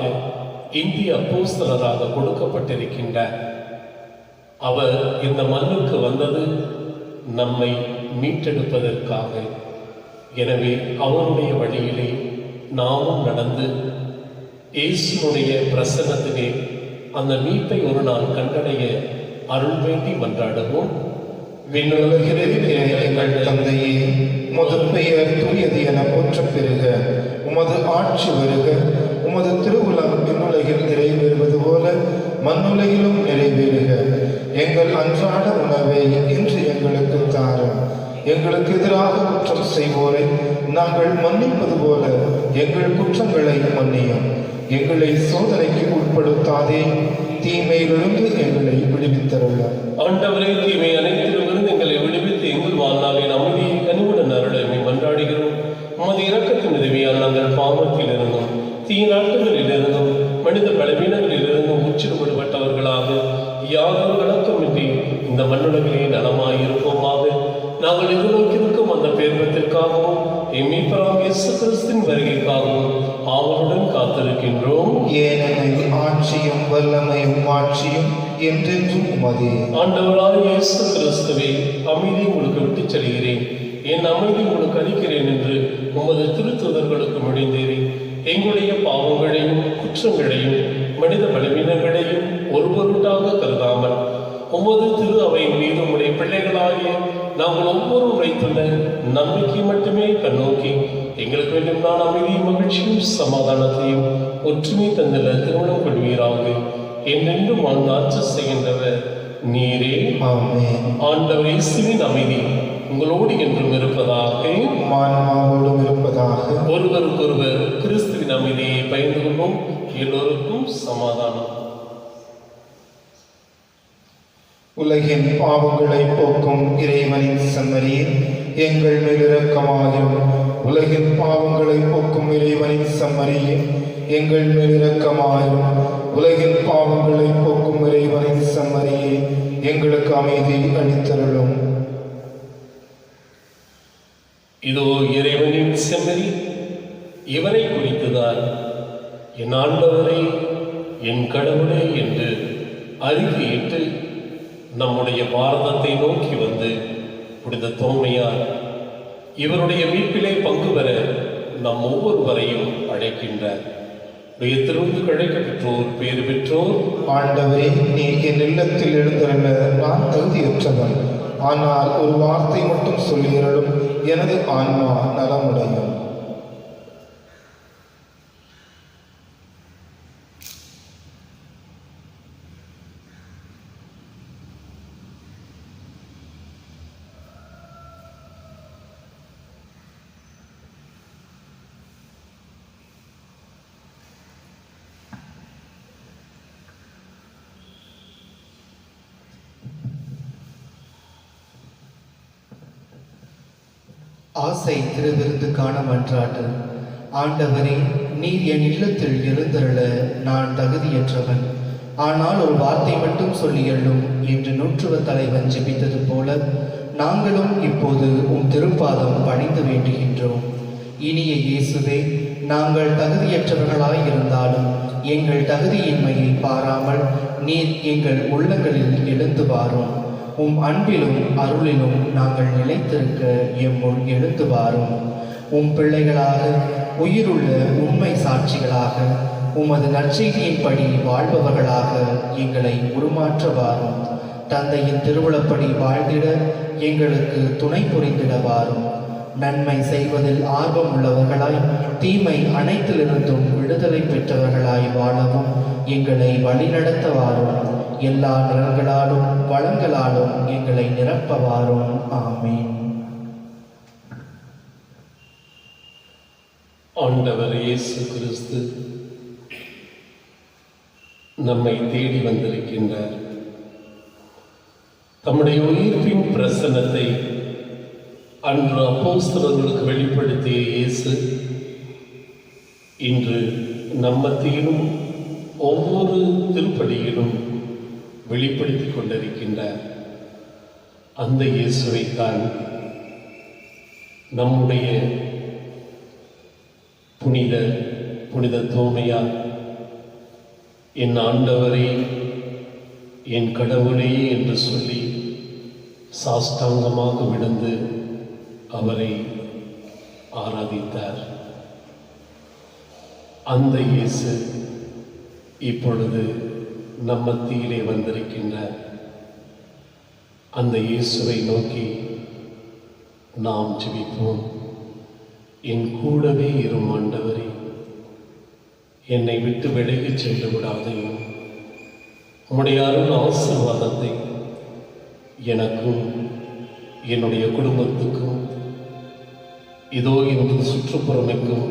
இந்திய அப்போஸ்தலராக கொடுக்கப்பட்டிருக்கின்றார். அவர் இந்த மண்ணுக்கு வந்தது நம்மை மீட்டெடுப்பதற்காக. எனவே அவருடைய வழியிலே நாமும் நடந்து இயேசுனுடைய பிரசன்னத்திலே அந்த மீட்பை ஒரு நாள் கண்டடைய அருள் வேண்டி மன்றாடுவோம். விண்ணுலகிலே எங்கள் தந்தையே, உமது பெயர் தூயது என போற்றப் பெறுக. உமது ஆட்சி வருக. உமது திருவுளம் விண்ணுலகில் நிறைவேறுவது போல மண்ணுலகிலும் நிறைவேறுக. எங்கள் அன்றாட உணவை இன்று எங்களுக்கு தாரும். எங்களுக்கு எதிராக குற்றம் செய்வோரை நாங்கள் மன்னிப்பது போல எங்கள் குற்றங்களை மன்னியும். எங்களை சோதனைக்கு உட்படுத்தாதே, தீமையிலிருந்து எங்களை விடுவித்தருள. ஆண்டவரே, தீமை அனைத்திலுமிருந்து எங்களை விடுவித்து எங்கள் வாழ்நாளின் அமைதியை கனிவுடன் அருளை மன்றாடுகிறோம். உமது இரக்கத்தின் உதவியால் நாங்கள் பாவத்தில் இருந்தோம், தீய நாட்களில் இருந்தும் மனித பலவீனங்களில் இருந்தும் முற்றிலும் விடுபட்டவர்களாக யாதொரு கலக்கமின்றி இந்த மண்ணுலகிலே நலமாயிருப்போமாக. நாங்கள் எதிர்நோக்கியிருக்கும் அந்த பேர்வத்திற்காகவும் மீட்பராம் இயேசு கிறிஸ்துவின் வருகைக்காகவும் ஆவலுடன் காத்திருக்கின்றோம். ஏனெனில் ஆட்சியும் வல்லமையும் மாட்சியும் என்றென்றும் உமதே. ஆண்டவராக இயேசு கிறிஸ்துவே, அமைதி உங்களுக்கு விட்டுச் செல்கிறேன், என் அமைதி உங்களுக்கு அளிக்கிறேன் என்று உமது திருத்தூதர்களுக்கு முடிந்தேன். எங்களுடைய பாவங்களையும் குற்றங்களையும் மனித பலவீனங்களையும் ஒருவருட்டாக கருதாமல் உமது திரு அவையின் மீது உடைய பிள்ளைகளாகிய நாங்கள் ஒவ்வொரு வைத்துள்ள நம்பிக்கை மட்டுமே கண்ணோக்கி எங்களுக்கு வேண்டும் நான் அமைதியும் மகிழ்ச்சியும் சமாதானத்தையும் ஒற்றுமை தந்துள்ள திருமணம் கொள்வீராக. என்றென்றும் வாழ்ந்து ஆட்சி செய்கின்றவர் நீரே. ஆமென். ஆண்டவர் இயேசுவின் அமைதி உங்களோடு என்றும் இருப்பதாக, மானமாவோடும் இருப்பதாக. ஒருவருக்கொருவர் கிறிஸ்துவின் அமைதியை பகிர்ந்து கொள்வோம். எல்லோருக்கும் சமாதானம். உலகின் பாவங்களை போக்கும் இறைவனின் செம்மறியே, எங்கள் மேல் இரக்கமாயிரும். உலகின் பாவங்களை போக்கும் இறைவனின் செம்மறியே, எங்கள் மேல் இரக்கமாயிரும். உலகின் பாவங்களை போக்கும் இறைவனின் செம்மறியே, எங்களுக்கு அமைதி அளித்தருளும். இதோ இறைவனின் செம்மறி, இவரை குறித்துதான் என் ஆண்டவரே, என் கடவுளே என்று அறிக்கையிட்டு நம்முடைய பாரதத்தை நோக்கி வந்து புனித தோமையார் இவருடைய மீட்பிலே பங்கு பெற நம் ஒவ்வொருவரையும் அழைக்கின்றார். திருவிந்து கிடைக்க பெற்றோர் பேறு பெற்றோர். ஆண்டவரே, நீ என் இல்லத்தில் எழுந்தருள நான் தகுதியற்றவன். ஆனால் ஒரு வார்த்தை மட்டும் சொல்லியருளும், எனது ஆன்மா நலமுடையும். ஆசை திருவிருந்துக்கான மன்றாட்டு. ஆண்டவரே, நீர் என் இல்லத்தில் எழுந்தருள நான் தகுதியற்றவன். ஆனால் ஒரு வார்த்தை மட்டும் சொல்லியள்ளும் என்று நூற்றுவ தலைவன் ஜெபித்தது போல நாங்களும் இப்போது உம் திருப்பாதம் பணிந்து வேண்டுகின்றோம். இனிய இயேசுவே, நாங்கள் தகுதியற்றவர்களாய் இருந்தாலும் எங்கள் தகுதியின்மையை பாராமல் நீர் எங்கள் உள்ளங்களில் எழுந்து வாரும். உம் அன்பிலும் அருளிலும் நாங்கள் நிலைத்திருக்க எம்முள் எழுந்து வாரும். உம் பிள்ளைகளாக உயிருள்ள உண்மை சாட்சிகளாக உமது நற்செய்தியின்படி வாழ்பவர்களாக எங்களை உருமாற்ற வாரும். தந்தையின் திருவுளப்படி வாழ்ந்திட எங்களுக்கு துணை புரிந்திட வாரும். நன்மை செய்வதில் ஆர்வம் உள்ளவர்களாய் தீமை அனைத்திலிருந்தும் விடுதலை பெற்றவர்களாய் வாழவும் எங்களை வழிநடத்த வாரும். எல்லா நலன்களாலும் வளங்களாலும் எங்களை நிரப்பவாரும். ஆமீன். ஆண்டவர் இயேசு கிறிஸ்து நம்மை தேடி வந்திருக்கின்றார். தம்முடைய உயிர்ப்பின் பிரசன்னத்தை அன்று அப்போஸ்தலர்களுக்கு வெளிப்படுத்திய இயேசு இன்று நம் மத்தியிலும் ஒவ்வொரு திருப்படியிலும் வெளிப்படுத்திக் கொண்டிருக்கின்றார். அந்த இயேசுவைத்தான் நம்முடைய புனித தோமையார் என் ஆண்டவரே என் கடவுளே என்று சொல்லி சாஷ்டாங்கமாக விழுந்து அவரை ஆராதித்தார். அந்த இயேசு இப்பொழுது நம் மத்தியிலே வந்திருக்கின்றார். அந்த இயேசுவை நோக்கி நாம் ஜெபிப்போம். என் கூடவே இரும் ஆண்டவரே, என்னை விட்டு விலகிச் சென்று விடாதையும் உம்முடைய அருள் ஆசீர்வாதத்தை எனக்கும் என்னுடைய குடும்பத்துக்கும் இதோ இந்த சுற்றுப்புறமைக்கும்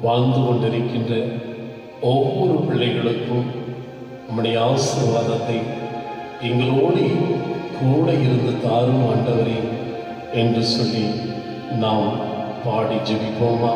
வாழ்ந்து கொண்டிருக்கின்ற ஒவ்வொரு பிள்ளைகளுக்கும் உம்முடைய ஆசீர்வாதத்தை எங்களோடு கூட இருந்து தாரும் ஆண்டவரே என்று சொல்லி நாம் பாடி ஜெபிப்போமா?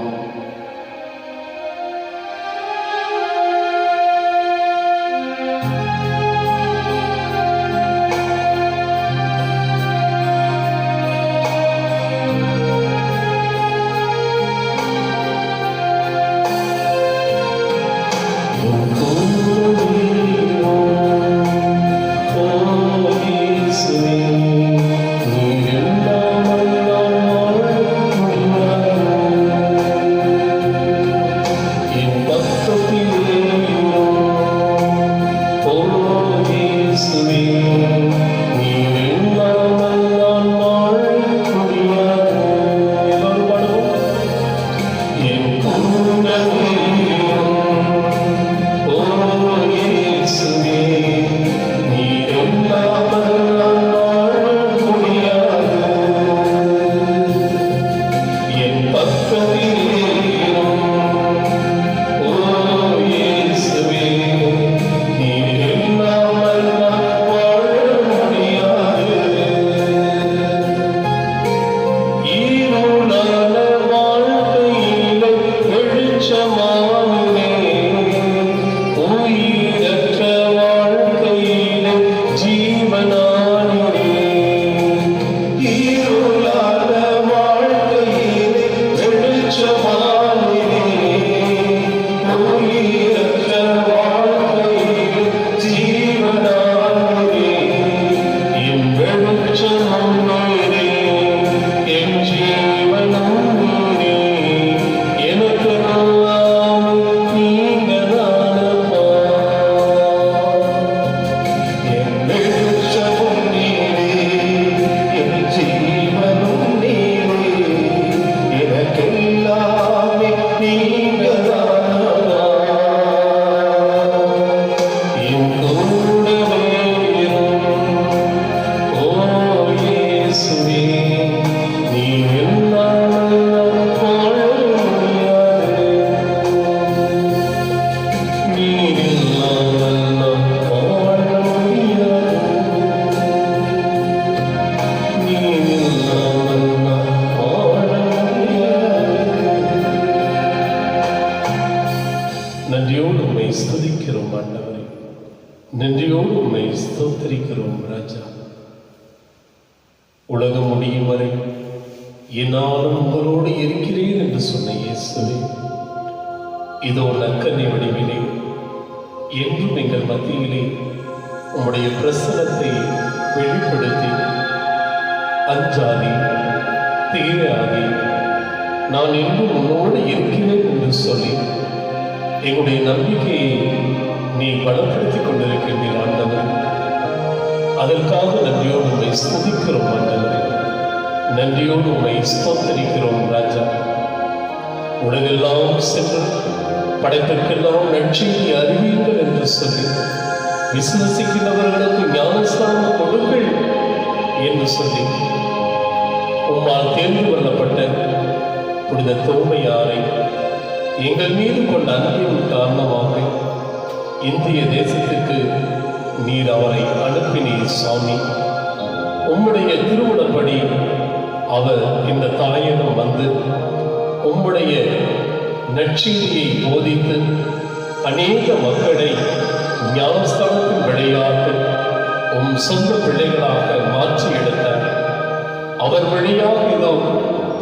நன்றியோடு உம்மை ஸ்தோத்திரிக்கிறோம் ராஜா. உலகம் முடியும் வரை என்னாலும் உங்களோடு இருக்கிறேன் என்று சொன்ன இயேசுவே, இதோ நற்கன்னை வடிவிலே என்றும் எங்கள் மத்தியிலே உம்முடைய பிரசனத்தை வெளிப்படுத்தி அஞ்சாதே தீராதே நான் என்றும் உன்னோடு இருக்கிறேன் என்று சொல்லி எங்களுடைய நம்பிக்கையை நீ பலப்படுத்திக் கொண்டிருக்கின்ற ஆண்டவர், அதற்காக நன்றியோடு உண்மை ஸ்துதிக்கிறோம் ஆண்டவரே. நன்றியோடு உண்மை ஸ்தோத்திரிக்கிறோம் ராஜா. உலகெல்லாம் சென்று படைப்பிற்கெல்லாம் நற்செய்தி அறிவீர்கள் என்று சொல்லி விசுவசிக்கிறவர்களுக்கு ஞானஸ்நானம் கொடுங்கள் என்று சொல்லி உம்மால் தேர்ந்து கொள்ளப்பட்ட புனித தோமையாரை எங்கள் மீது கொண்ட அன்பின் காரணமாக இந்திய தேசத்துக்கு நீர் அவரை அனுப்பினீர் சுவாமி. உம்முடைய திருவுடன்படி அவர் இந்த தாயகம் வந்து உம்முடைய நற்செய்தியை போதித்து அநேக மக்களை ஞானஸ்தானத்தின் விளையாட்டு உம் சொந்த பிள்ளைகளாக மாற்றி எடுத்தார். அவர் வழியாக இதோ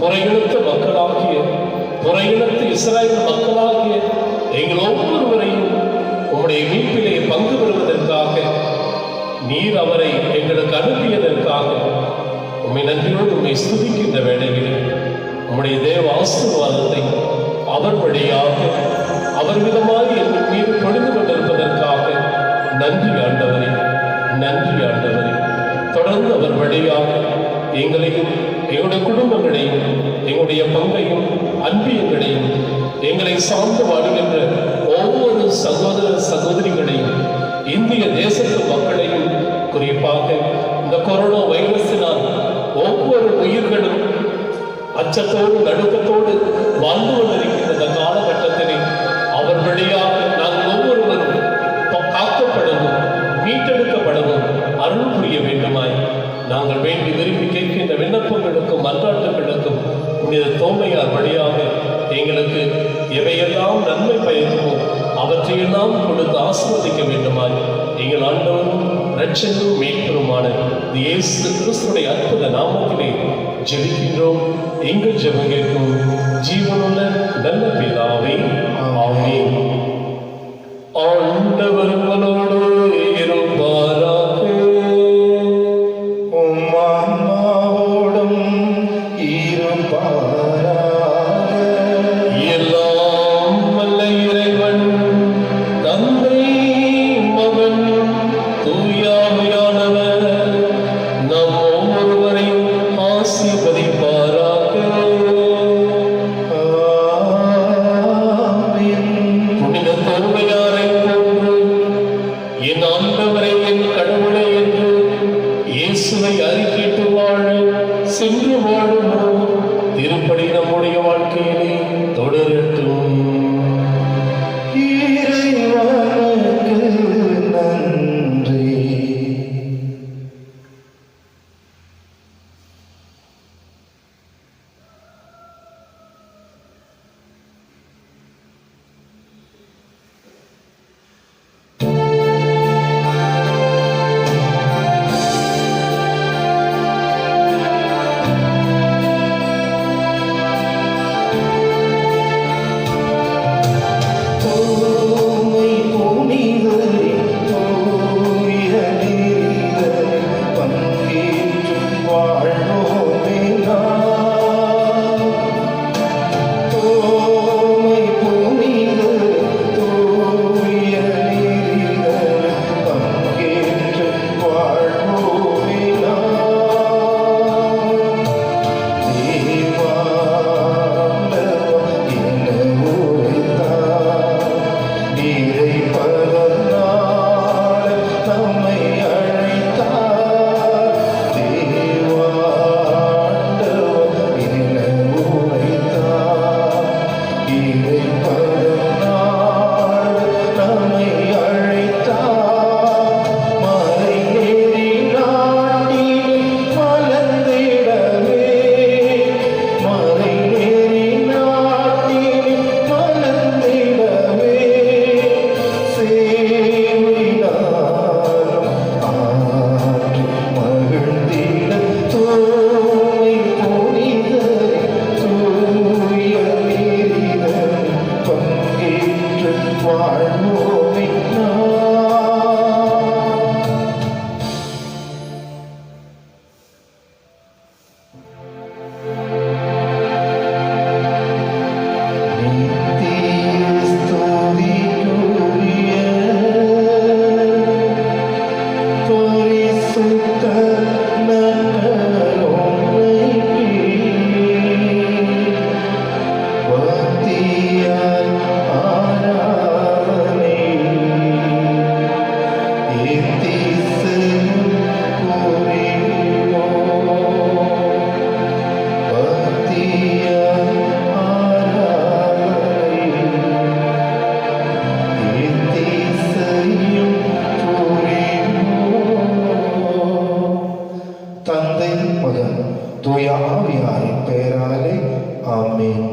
புறையினத்து மக்களாகிய புறையினத்து இஸ்ராயேல் மக்களாகிய எங்கள் ஒவ்வொருவரையும் உம்முடைய மீட்பிலே பங்கு பெறுவதற்காக நீர் அவரை எங்களுக்கு அனுப்பியதற்காக உம்மை நன்றியோடு உம்மை ஸ்துதிக்கின்ற வேளையில் உம்முடைய தேவ ஆசீர்வாதத்தை அவர் வழியாக அவர் விதமாக எங்கள் மீது பொழிந்து கொண்டிருப்பதற்காக நன்றி ஆண்டவரே, நன்றி ஆண்டவரே. தொடர்ந்து அவர் வழியாக எங்களையும் எங்களுடைய குடும்பங்களையும் எங்களுடைய பங்கையும் அன்பியங்களையும் எங்களை சார்ந்து வாழுகின்ற ஒவ்வொரு சகோதர சகோதரிகளையும் இந்திய தேசத்து மக்களையும் குறிப்பாக இந்த கொரோனா வைரஸினால் ஒவ்வொரு உயிர்களும் அச்சத்தோடு நடுக்கத்தோடு வாழ்ந்து கொண்டிருக்கின்ற இந்த காலகட்டத்திலே அவர் வழியாக நாங்கள் ஒவ்வொருவரும் காக்கப்படவும் மீட்டெடுக்கப்படவும் அருள் புரிய வேண்டுமாய் நாங்கள் வேண்டி விரும்பி கேட்கின்ற விண்ணப்பங்களுக்கும் மன்றாட்டுகளுக்கும் புனித தோமையார் வழியாக எங்களுக்கு எவையெல்லாம் நன்மை பயக்குமோ அவற்றையெல்லாம் கொடுத்து ஆசீர்வதிக்க வேண்டுமாய் எங்கள் ஆண்டவரும் இரட்சகரும் மீட்பருமான இயேசு கிறிஸ்துவின் அற்புத நாமத்திலே ஜெபிக்கின்றோம். எங்கள் ஜெபம் கேட்கும் ஜீவனுள்ள நல்ல பிதாவே, ஆமென். ஆண்டவர் உங்களோடு இருப்பாராக. உம் ஆன்மாவோடும் இருப்பாராக. எல்லாம் வல்ல இறைவன் தந்தை மகன் தூயாமையானவர் நம் ஒவ்வொருவரையும் ஆசீர்வதிப்பாராக. ஆமென். புனித தோமையாரை போன்று என் ஆண்டவரை என் கடவுளை என்று இயேசுவை அறிக்கையிட்டு வாழ சென்று வாழுவோம். திருப்படி நம்முடைய வாழ்க்கையிலே தொடரட்டும். இறைவனுக்கு நன்றி. தூய்மை புனிதரே, தூய நீரே, பங்கேற்று வாழ்வோமே நாம். தூய்மை புனிதரே, தூய நீரே, பங்கேற்று வாழ்வோமே நாம். தேவாண்டவா என்ன உரைத்தார், நீரை பலர்நாள் நம்மை அழைத்தார். தேவாண்டவா என்ன உரைத்தார், நீரை பலர்நாள் நம்மை அழைத்தார். மறைநெறி நாட்டில் மலர்ந்திடவே, மறைநெறி நாட்டில் மலர்ந்திடவே, சேவினாலும் ஆற்றி மகிழ்ந்திட தூய்மை புனிதரே, தூய நீரிலே பங்கேற்று வாழ்வோமே நாம். நித்திய ஸ்துதிக்குரிய பரிசுத்த நற்கருணைக்கு பக்தியால் ஆராதனை எத்திசையும் கூறினோம். பக்தியால் ஆராதனை எத்திசையும் கூறினோம். தந்தை மகன் தூய ஆவியாரின் பெயராலே ஆமென்.